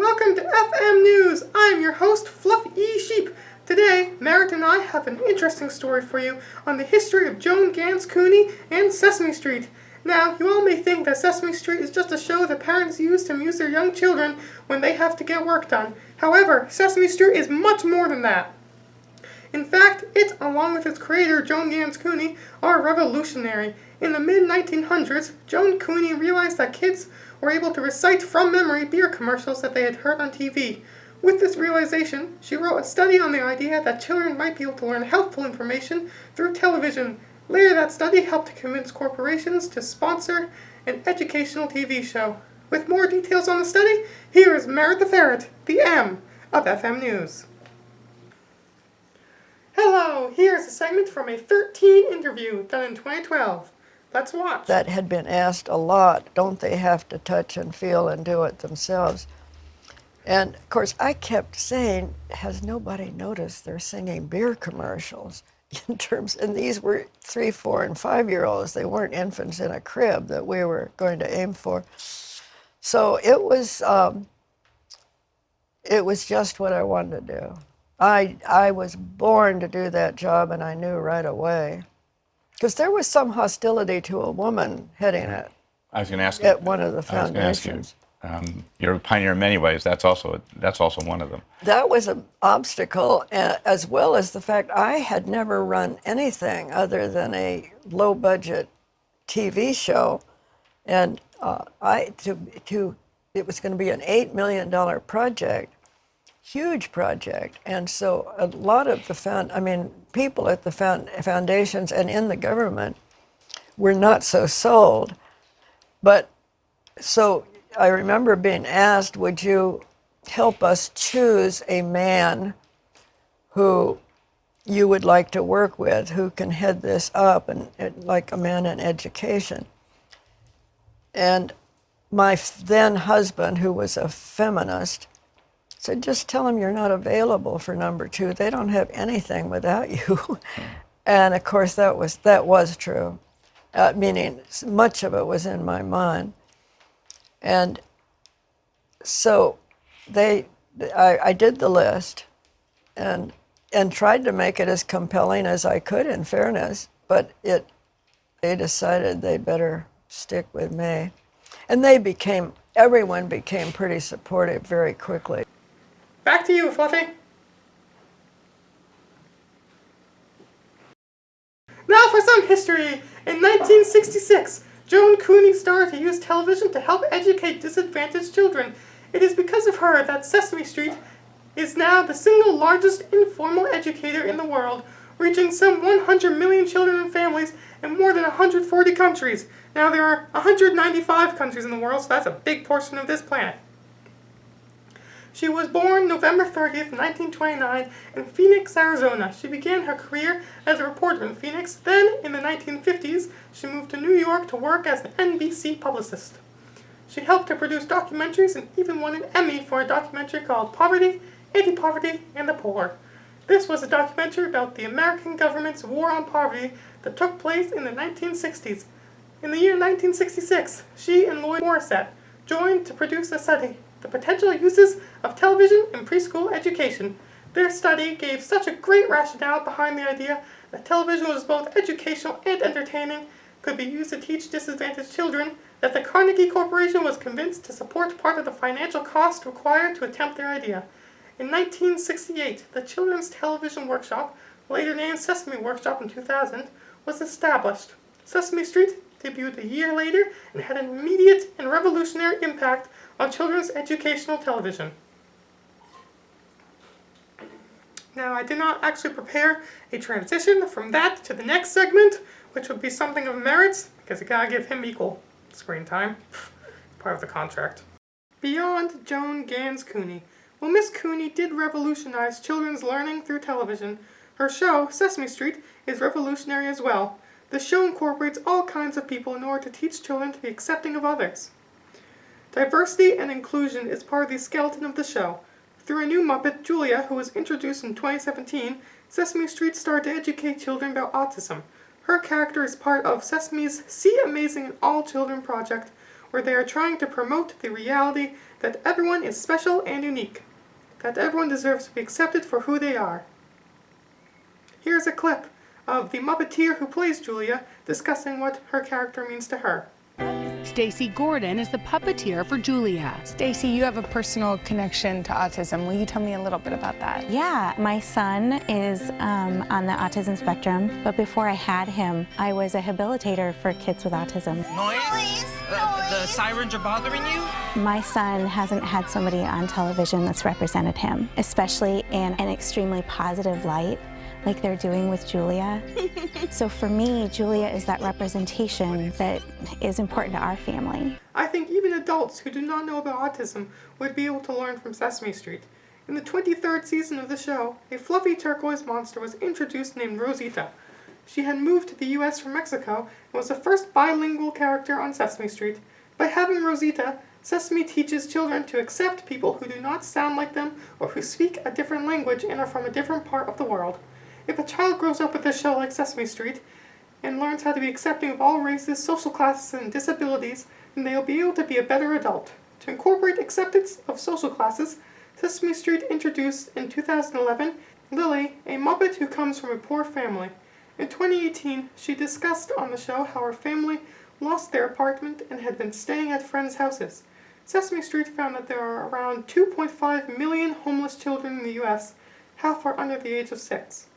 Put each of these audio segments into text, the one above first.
welcome to FM News. I'm your host, Fluff E. Sheep. Today, Merritt and I have an interesting story for you on the history of Joan Ganz Cooney and Sesame Street. Now, you all may think that Sesame Street is just a show that parents use to amuse their young children when they have to get work done. However, Sesame Street is much more than that. In fact, it, along with its creator, Joan Ganz Cooney, are revolutionary. In the mid-1900s, Joan Cooney realized that kids were able to recite from memory beer commercials that they had heard on TV. With this realization, she wrote a study on the idea that children might be able to learn helpful information through television. Later, that study helped to convince corporations to sponsor an educational TV show. With more details on the study, here is Merritt the Ferret, the M of FM News. Hello, here's a segment from a 13 interview done in 2012. Let's watch. That had been asked a lot, don't they have to touch and feel and do it themselves? And of course, I kept saying, has nobody noticed they're singing beer commercials? And these were 3, 4, and 5-year-olds. They weren't infants in a crib that we were going to aim for. So it was just what I wanted to do. I was born to do that job, and I knew right away. Because there was some hostility to a woman heading it. I was going to ask you. At one of the foundations. You're a pioneer in many ways. That's also one of them. That was an obstacle, as well as the fact I had never run anything other than a low-budget TV show, and it was going to be an $8 million project, huge project, and so a lot of the people at the foundations and in the government were not so sold, but so. I remember being asked, would you help us choose a man who you would like to work with, who can head this up, and like a man in education. And my then husband, who was a feminist, said, just tell them you're not available for number 2. They don't have anything without you. And of course, that was true, meaning much of it was in my mind. And so I did the list and tried to make it as compelling as I could, in fairness, but they decided they better stick with me. And everyone became pretty supportive very quickly. Back to you, Fluffy. Now for some history. In 1966, Joan Cooney started to use television to help educate disadvantaged children. It is because of her that Sesame Street is now the single largest informal educator in the world, reaching some 100 million children and families in more than 140 countries. Now there are 195 countries in the world, so that's a big portion of this planet. She was born November 30th, 1929, in Phoenix, Arizona. She began her career as a reporter in Phoenix. Then, in the 1950s, she moved to New York to work as an NBC publicist. She helped to produce documentaries and even won an Emmy for a documentary called Poverty, Anti-Poverty, and the Poor. This was a documentary about the American government's war on poverty that took place in the 1960s. In the year 1966, she and Lloyd Morissette joined to produce a study, The Potential Uses of Television in Preschool Education. Their study gave such a great rationale behind the idea that television was both educational and entertaining, could be used to teach disadvantaged children, that the Carnegie Corporation was convinced to support part of the financial cost required to attempt their idea. In 1968, the Children's Television Workshop, later named Sesame Workshop in 2000, was established. Sesame Street debuted a year later and had an immediate and revolutionary impact on children's educational television. Now, I did not actually prepare a transition from that to the next segment, which would be something of Merritt's, because you gotta give him equal screen time. Part of the contract. Beyond Joan Ganz Cooney. Well, Miss Cooney did revolutionize children's learning through television. Her show, Sesame Street, is revolutionary as well. The show incorporates all kinds of people in order to teach children to be accepting of others. Diversity and inclusion is part of the skeleton of the show. Through a new Muppet, Julia, who was introduced in 2017, Sesame Street started to educate children about autism. Her character is part of Sesame's See Amazing in All Children project, where they are trying to promote the reality that everyone is special and unique, that everyone deserves to be accepted for who they are. Here's a clip of the Muppeteer who plays Julia discussing what her character means to her. Stacy Gordon is the puppeteer for Julia. Stacy, you have a personal connection to autism. Will you tell me a little bit about that? Yeah, my son is on the autism spectrum, but before I had him, I was a habilitator for kids with autism. Noise? The sirens are bothering you? My son hasn't had somebody on television that's represented him, especially in an extremely positive light, like they're doing with Julia. So for me, Julia is that representation that is important to our family. I think even adults who do not know about autism would be able to learn from Sesame Street. In the 23rd season of the show, a fluffy turquoise monster was introduced named Rosita. She had moved to the US from Mexico and was the first bilingual character on Sesame Street. By having Rosita, Sesame teaches children to accept people who do not sound like them or who speak a different language and are from a different part of the world. If a child grows up with a show like Sesame Street and learns how to be accepting of all races, social classes, and disabilities, then they will be able to be a better adult. To incorporate acceptance of social classes, Sesame Street introduced in 2011 Lily, a Muppet who comes from a poor family. In 2018, she discussed on the show how her family lost their apartment and had been staying at friends' houses. Sesame Street found that there are around 2.5 million homeless children in the US, half are under the age of 6.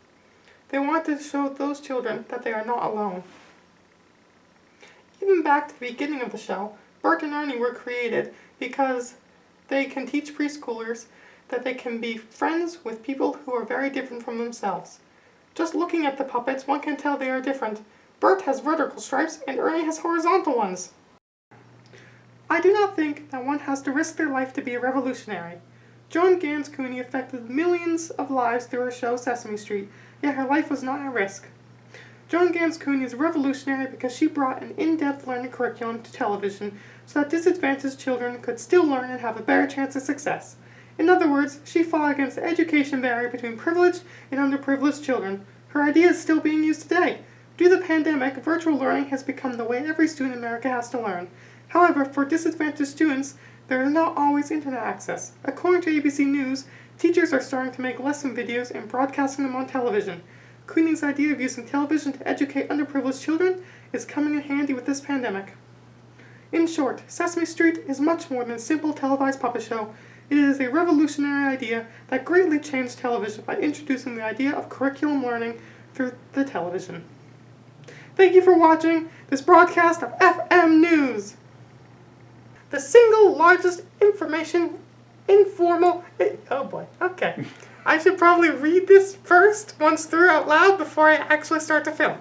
They wanted to show those children that they are not alone. Even back to the beginning of the show, Bert and Ernie were created because they can teach preschoolers that they can be friends with people who are very different from themselves. Just looking at the puppets, one can tell they are different. Bert has vertical stripes and Ernie has horizontal ones. I do not think that one has to risk their life to be a revolutionary. Joan Ganz Cooney affected millions of lives through her show Sesame Street, yet her life was not at risk. Joan Ganz Cooney is revolutionary because she brought an in-depth learning curriculum to television so that disadvantaged children could still learn and have a better chance of success. In other words, she fought against the education barrier between privileged and underprivileged children. Her idea is still being used today. Due to the pandemic, virtual learning has become the way every student in America has to learn. However, for disadvantaged students, there is not always internet access. According to ABC News, teachers are starting to make lesson videos and broadcasting them on television. Cooney's idea of using television to educate underprivileged children is coming in handy with this pandemic. In short, Sesame Street is much more than a simple televised puppet show. It is a revolutionary idea that greatly changed television by introducing the idea of curriculum learning through the television. Thank you for watching this broadcast of FM News. The single largest oh boy, okay. I should probably read this first once through out loud before I actually start to film.